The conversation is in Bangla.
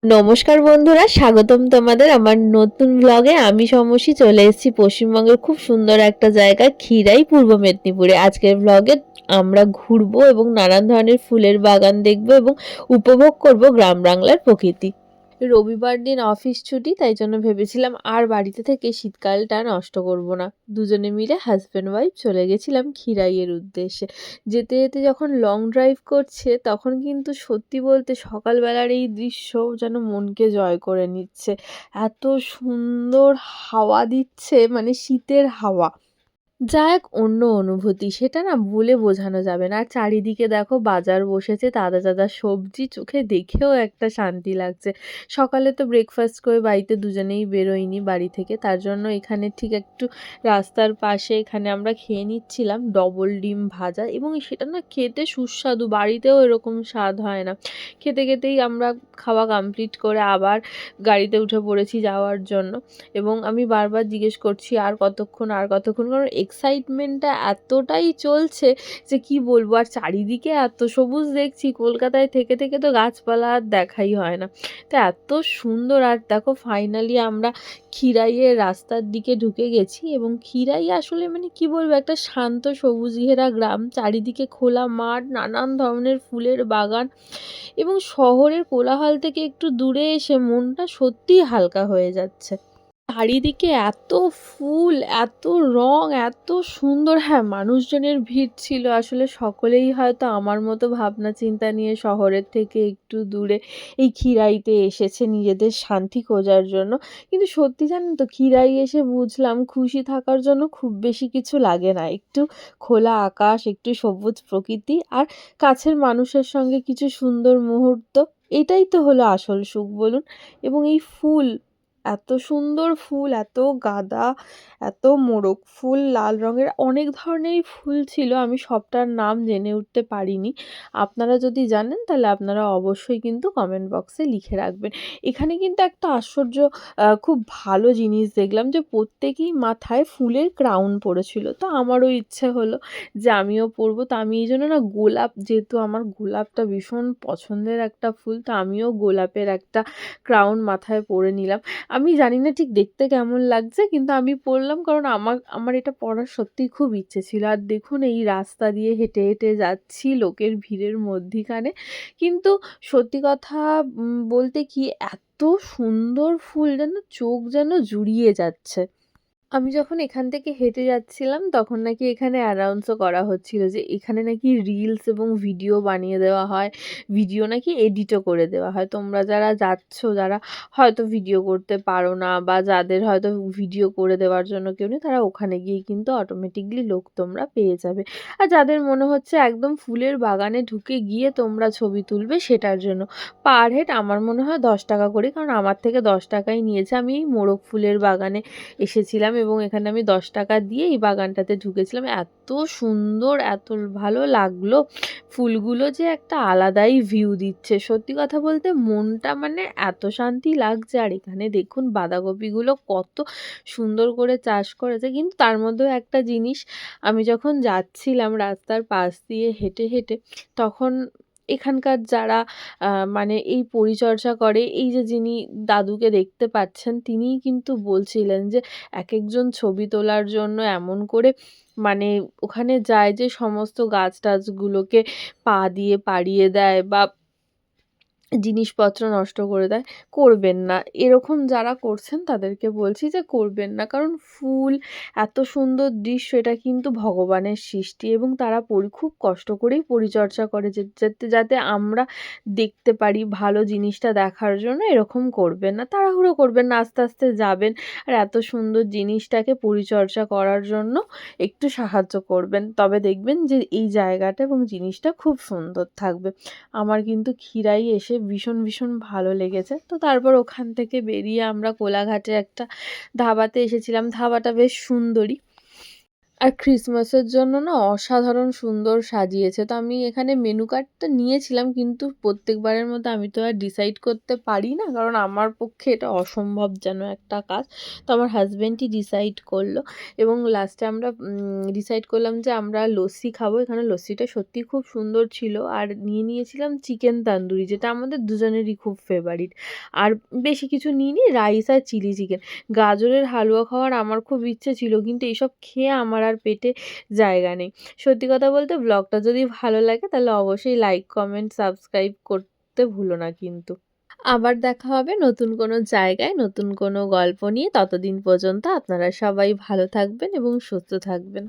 নমস্কার বন্ধুরা, স্বাগতম তোমাদের আমার নতুন ব্লগে। আমি সমসী চলে এসেছি পশ্চিমবঙ্গের খুব সুন্দর একটা জায়গা ক্ষীরাই, পূর্ব মেদিনীপুরে। আজকের ব্লগে আমরা ঘুরবো এবং নানান ধরনের ফুলের বাগান দেখবো এবং উপভোগ করব গ্রাম বাংলার প্রকৃতি। রবিবার দিন অফিস ছুটি, তাই জন্য ভেবেছিলাম আর বাড়িতে থেকে শীতকালটা নষ্ট করব না। দুজনে মিলে হাজব্যান্ড ওয়াইফ চলে গেছিলাম ক্ষীরাইয়ের উদ্দেশ্যে। যেতে যেতে যখন লং ড্রাইভ করছে তখন কিন্তু সত্যি বলতে সকালবেলার এই দৃশ্য যেন মনকে জয় করে নিচ্ছে। এত সুন্দর হাওয়া দিচ্ছে, মানে শীতের হাওয়া, যা এক অন্য অনুভূতি, সেটা না বলে বোঝানো যাবে না। আর চারিদিকে দেখো বাজার বসেছে, তাজা তাজা সবজি, চোখে দেখেও একটা শান্তি লাগছে। সকালে তো ব্রেকফাস্ট করে বাড়িতে দুজনেই বেরোইনি বাড়ি থেকে, তার জন্য এখানে ঠিক একটু রাস্তার পাশে এখানে আমরা খেয়ে নিচ্ছিলাম ডবল ডিম ভাজা, এবং সেটা না খেতে সুস্বাদু, বাড়িতেও এরকম স্বাদ হয় না। খেতে খেতেই আমরা খাওয়া কমপ্লিট করে আবার গাড়িতে উঠে পড়েছি যাওয়ার জন্য। এবং আমি বারবার জিজ্ঞেস করছি আর কতক্ষণ, আর কতক্ষণ, কারণ এক্সাইটমেন্টটা এতটাই চলছে যে কি বলবো। আর চারিদিকে এত সবুজ দেখছি, কলকাতায় থেকে থেকে তো গাছপালা আর দেখাই হয় না, তো এত সুন্দর। আর দেখো ফাইনালি আমরা ক্ষীরাইয়ের রাস্তার দিকে ঢুকে গেছি, এবং ক্ষীরাই আসলে মানে কি বলবো, একটা শান্ত সবুজ ঘেরা গ্রাম, চারিদিকে খোলা মাঠ, নানান ধরনের ফুলের বাগান, এবং শহরের কোলাহল থেকে একটু দূরে এসে মনটা সত্যিই হালকা হয়ে যাচ্ছে। চারিদিকে এত ফুল, এত রং, এত সুন্দর। হ্যাঁ, মানুষজনের ভিড় ছিল, আসলে সকলেই হয়তো আমার মতো ভাবনা চিন্তা নিয়ে শহরের থেকে একটু দূরে এই ক্ষীরাইতে এসেছে নিজেদের শান্তি খোঁজার জন্য। কিন্তু সত্যি জানেন তো, ক্ষীরাই এসে বুঝলাম খুশি থাকার জন্য খুব বেশি কিছু লাগে না। একটু খোলা আকাশ, একটু সবুজ প্রকৃতি, আর কাছের মানুষের সঙ্গে কিছু সুন্দর মুহূর্ত, এটাই তো হলো আসল সুখ বলুন। এবং এই ফুল, এত সুন্দর ফুল, এত গাঁদা, এত মোরগ ফুল, লাল রঙের অনেক ধরনেরই ফুল ছিল। আমি সবটার নাম জেনে উঠতে পারিনি। আপনারা যদি জানেন তাহলে আপনারা অবশ্যই কিন্তু কমেন্ট বক্সে লিখে রাখবেন। এখানে কিন্তু একটা আশ্চর্য খুব ভালো জিনিস দেখলাম, যে প্রত্যেকেই মাথায় ফুলের ক্রাউন পরেছিল। তো আমারও ইচ্ছে হলো যে আমিও পরবো। তো আমি এইজন্য না গোলাপ, যেহেতু আমার গোলাপটা ভীষণ পছন্দের একটা ফুল, তো আমিও গোলাপের একটা ক্রাউন মাথায় পরে নিলাম। আমি জানি না ঠিক দেখতে কেমন লাগছে, কিন্তু আমি পড়লাম কারণ আমার আমার এটা পড়ার সত্যিই খুব ইচ্ছে ছিল। আর দেখুন এই রাস্তা দিয়ে হেঁটে হেঁটে যাচ্ছি লোকের ভিড়ের মধ্যিখানে, কিন্তু সত্যি কথা বলতে কি, এত সুন্দর ফুল যেন চোখ যেন জুড়িয়ে যাচ্ছে। আমি যখন এখান থেকে হেঁটে যাচ্ছিলাম তখন নাকি এখানে অ্যানাউন্সও করা হচ্ছিল যে এখানে নাকি রিলস এবং ভিডিও বানিয়ে দেওয়া হয়, ভিডিও নাকি এডিটও করে দেওয়া হয়। তোমরা যারা যাচ্ছ, যারা হয়তো ভিডিও করতে পারো না, বা যাদের হয়তো ভিডিও করে দেওয়ার জন্য কেউ নেই, তারা ওখানে গিয়ে কিন্তু অটোমেটিকলি লোক তোমরা পেয়ে যাবে। আর যাদের মনে হচ্ছে একদম ফুলের বাগানে ঢুকে গিয়ে তোমরা ছবি তুলবে, সেটার জন্য পার হেড আমার মনে হয় 10 টাকা করে, কারণ আমার থেকে 10 টাকাই নিয়েছে। আমি এই মোরগ ফুলের বাগানে এসেছিলাম এবং এখানে আমি 10 টাকা দিয়ে এই বাগানটাতে ঢুকেছিলাম। এত সুন্দর, এত ভালো লাগলো। ফুলগুলো যে একটা আলাদাই ভিউ দিচ্ছে। সত্যি কথা বলতে মনটা মানে এত শান্তি লাগছে। আর এখানে দেখুন বাঁধাকপিগুলো কত সুন্দর করে চাষ করেছে। কিন্তু তার মধ্যেও একটা জিনিস, আমি যখন যাচ্ছিলাম রাস্তার পাশ দিয়ে হেঁটে হেঁটে, তখন এখানকার যারা মানে এই পরিচর্যা করে, এই যে যিনি দাদুকে দেখতে পাচ্ছেন, তিনিই কিন্তু বলছিলেন যে একেকজন ছবি তোলার জন্য এমন করে মানে ওখানে যায় যে সমস্ত গাছ-টাছগুলোকে পা দিয়ে পাড়িয়ে দেয়, বা জিনিসপত্র নষ্ট করে দেয়। করবেন না। এরকম যারা করছেন তাদেরকে বলছি যে করবেন না। কারণ ফুল, এত সুন্দর দৃশ্য, এটা কিন্তু ভগবানের সৃষ্টি, এবং তারা খুব কষ্ট করেই পরিচর্যা করে যে যাতে যাতে আমরা দেখতে পারি ভালো জিনিসটা দেখার জন্য। এরকম করবেন না। তাড়াহুড়ো করবেন না, আস্তে আস্তে যাবেন। আর এত সুন্দর জিনিসটাকে পরিচর্যা করার জন্য একটু সাহায্য করবেন। তবে দেখবেন যে এই জায়গাটা এবং জিনিসটা খুব সুন্দর থাকবে। আমার কিন্তু ক্ষীরাই এসে ভীষণ ভীষণ ভালো লেগেছে। তো তারপর ওখান থেকে বেরিয়ে আমরা কোলাঘাটে একটা ধাবাতে এসেছিলাম। ধাবাটা বেশ সুন্দরই। আর ক্রিসমাসের জন্য না অসাধারণ সুন্দর সাজিয়েছে। তো আমি এখানে মেনু কার্ডটা নিয়েছিলাম, কিন্তু প্রত্যেকবারের মতো আমি তো আর ডিসাইড করতে পারি না। কারণ আমার পক্ষে এটা অসম্ভব যেন একটা কাজ। তো আমার হাসব্যান্ডই ডিসাইড করলো এবং লাস্টে আমরা ডিসাইড করলাম যে আমরা লস্যি খাবো। এখানে লস্যিটা সত্যিই খুব সুন্দর ছিল। আর নিয়েছিলাম চিকেন তান্দুরি, যেটা আমাদের দুজনেরই খুব ফেভারিট। আর বেশি কিছু নিইনি, রাইস আর চিলি চিকেন। গাজরের হালুয়া খাওয়ার আমার খুব ইচ্ছে ছিল, কিন্তু এইসব খেয়ে আমার আর পেটে জায়গা নেই। সত্যি কথা বলতে ব্লগটা যদি ভালো লাগে তাহলে অবশ্যই লাইক, কমেন্ট, সাবস্ক্রাইব করতে ভুলো না কিন্তু। আবার দেখা হবে নতুন কোনো জায়গায়, নতুন কোনো গল্প নিয়ে। ততদিন পর্যন্ত আপনারা সবাই ভালো থাকবেন এবং সুস্থ থাকবেন।